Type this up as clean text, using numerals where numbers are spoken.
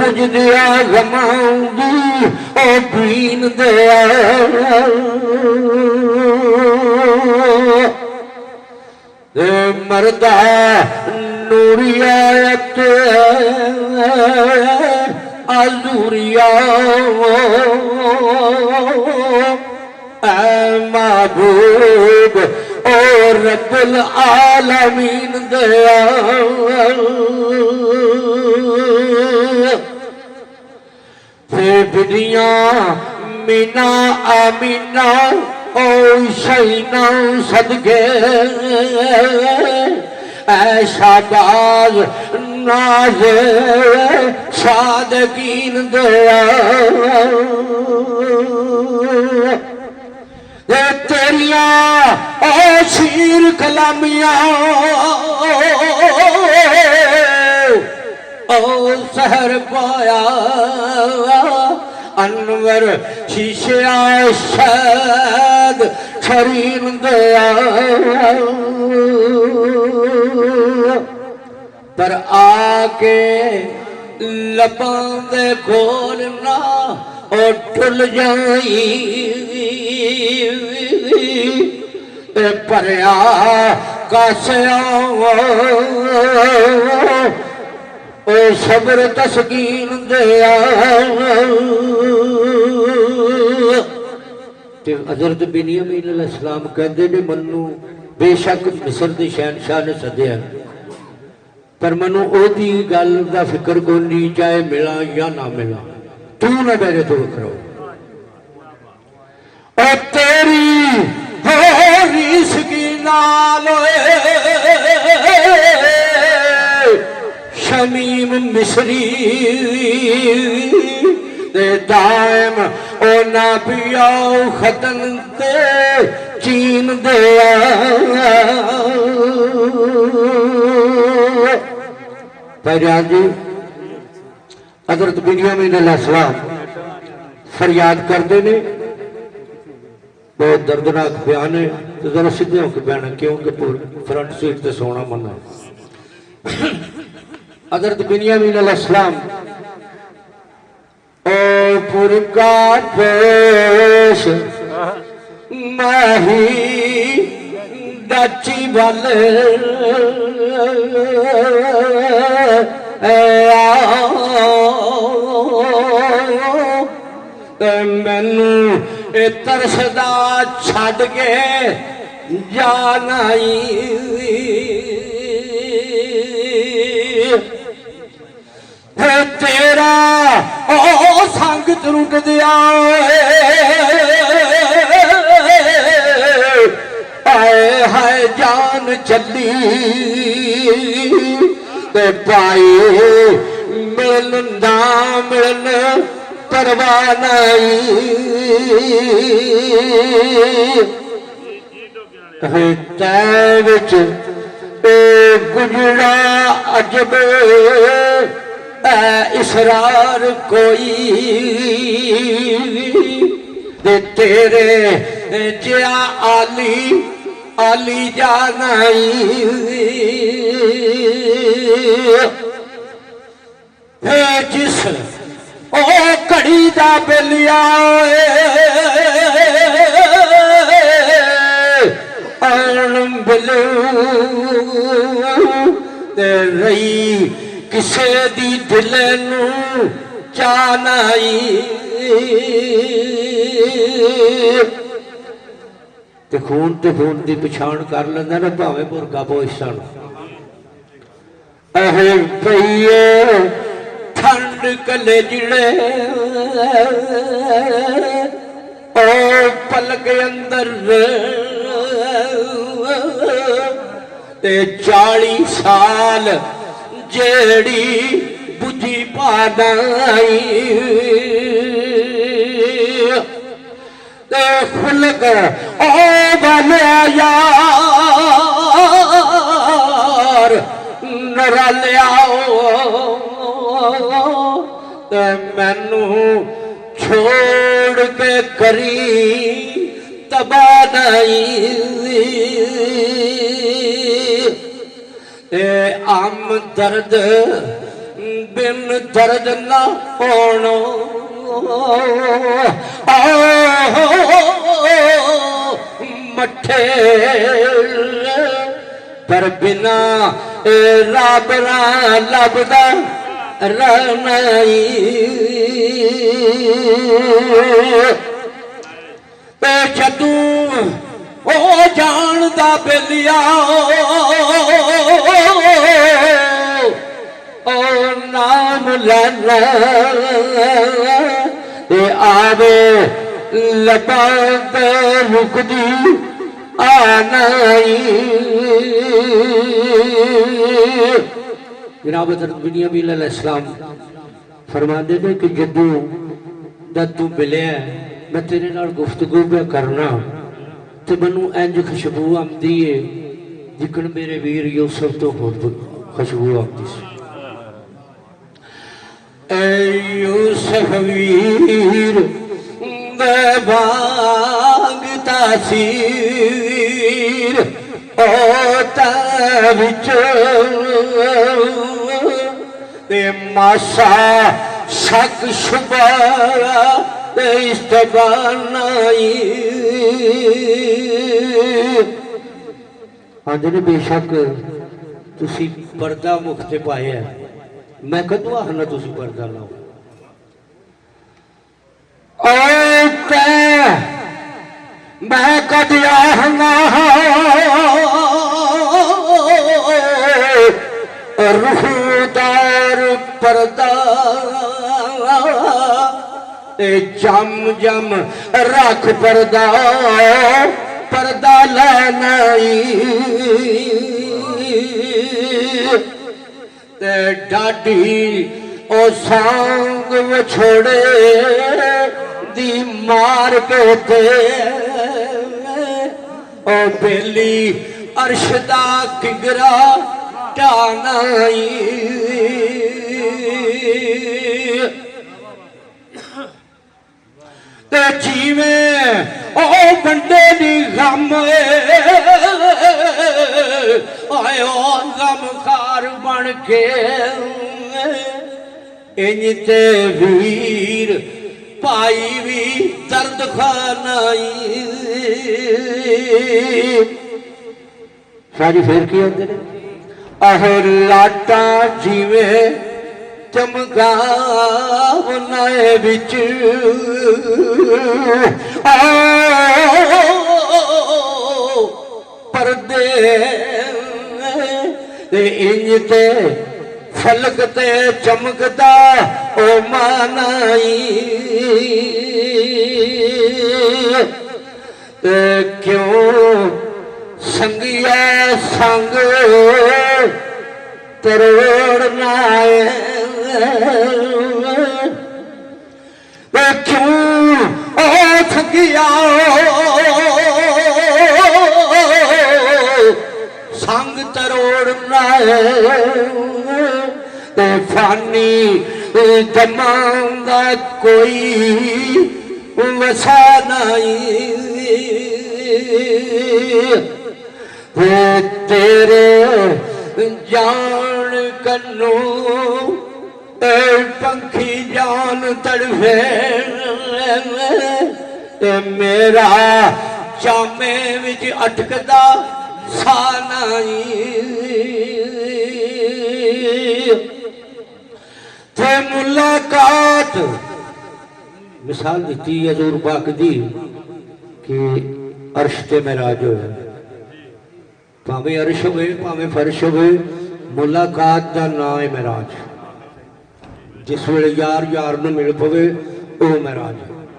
पुजदिया गमाऊंगी ओ been दिया मरदा नूरिया अजूरिया महबूब और रब्बुल आलमीन दया बिदिया मीना आमीना ओ शहीना सदके शाबाज नाज सादकीन दया तेरिया ओ शीर कलामिया ओ सहर पाया अनवर शीशे शाद शरीर दया पर आके लबां दे खोलना और ठुल जाई परया कासिया ओ सब्र तस्कीन दया ते हज़रत बिनियामीन अलैहिस्सलाम कहते ने मनु बेशक मिस्र के शहनशाह ने सद्या पर मनु ओदी गल का फिक्र कोई नहीं चाहे मिला या ना मिला तू ना मेरे तो करो और तेरी हो रीस की नाल शमीम मिस्री दे दायम ओ ना पियाओ खतन ते चीन दे जी हज़रत बिनियामीन अलैहिस्सलाम फरियाद करते ने बहुत दर्दनाक बयान है तो जरा सीधे होकर बहना क्योंकि फ्रंट सीट से सोना मना हज़रत बिनियामीन अलैहिस्सलाम ओ पुरका पेश माही दाची वाले मैनू तरसदा छड़ के जाना तेरा ओ संग रुक दिया आए हाय जान चली ते पाई मिलन ना मिलन परवाह नहीं गुजरा अजब इसरार कोई दे तेरे जिया आली आली जानाई जिस ओ घड़ी दा बेलिया रही किसे दी दिल नू चानाई ते खून की पछाण कर लेंदा ना भावें मुर्गा पोषण पईए ठंड कले जिड़े ओ पलक अंदर ते 40 साल जेड़ी बुझी पादाई ते खुलक ओ बने यार नरा लियाओ ते मैनू छोड़ के करी तबाही आम दर्द बिन दर्द ना होनो मठे पर बिना राबरा लभदा रहनाई जदू ओ जानदा बेलिया ओ नाम लेना आवे लबा पे रुकदी आनाई जनाब हज़रत बिनियामीन अलैहिस्सलाम फरमाते थे कि जदू दा तू मिले मैं तेरे नाल गुफ्तगू पे करना तो मैनू इंज खुशबू आती है जिकन मेरे वीर यूसुफ तो होर खुशबू आती सी यूसुफ वीर बाग तासीर ओ विच मासा शक शुबा इस्तबानाई आंदे ने बेशक तुसी पर्दा मुख ते पाया मैं कदों आखना तुसी पर्दा लाओ मैं कद आखना रूहदार पर्दा जम जम रख पर्दा पर्दा लेनाई डाडी ओ सांग छोड़े दी मार के ते ओ बेली अरशदा किगरा टानाई ते जीवे ओ बंदे दी गम आयो गम खार बन के इंज ते वीर भाई भी दर्द खानाई शाजी फिर की होते ने आहो लाटा जीवे चमका बनाए बिच पर्दे इंज ते फलक ते चमकदा ओ मानाई क्यों संगिया संग तरोड़ना क्यों ओ संगिया संग तरोड़ना फानी जमांदा कोई वसा नहीं तेरे जान कन्नू पंखी जान तड़फे मेरा चामे विच अटकदा सा नहीं थे मुलाकात मिसाल दी हजूर पाक दी कि अर्श ते मेराज होया भावें अर्श होवे भावें फर्श होवे मुलाकात का नाम है मेराज जिस वेले यार यार नूं मिल पवे ओ मेराज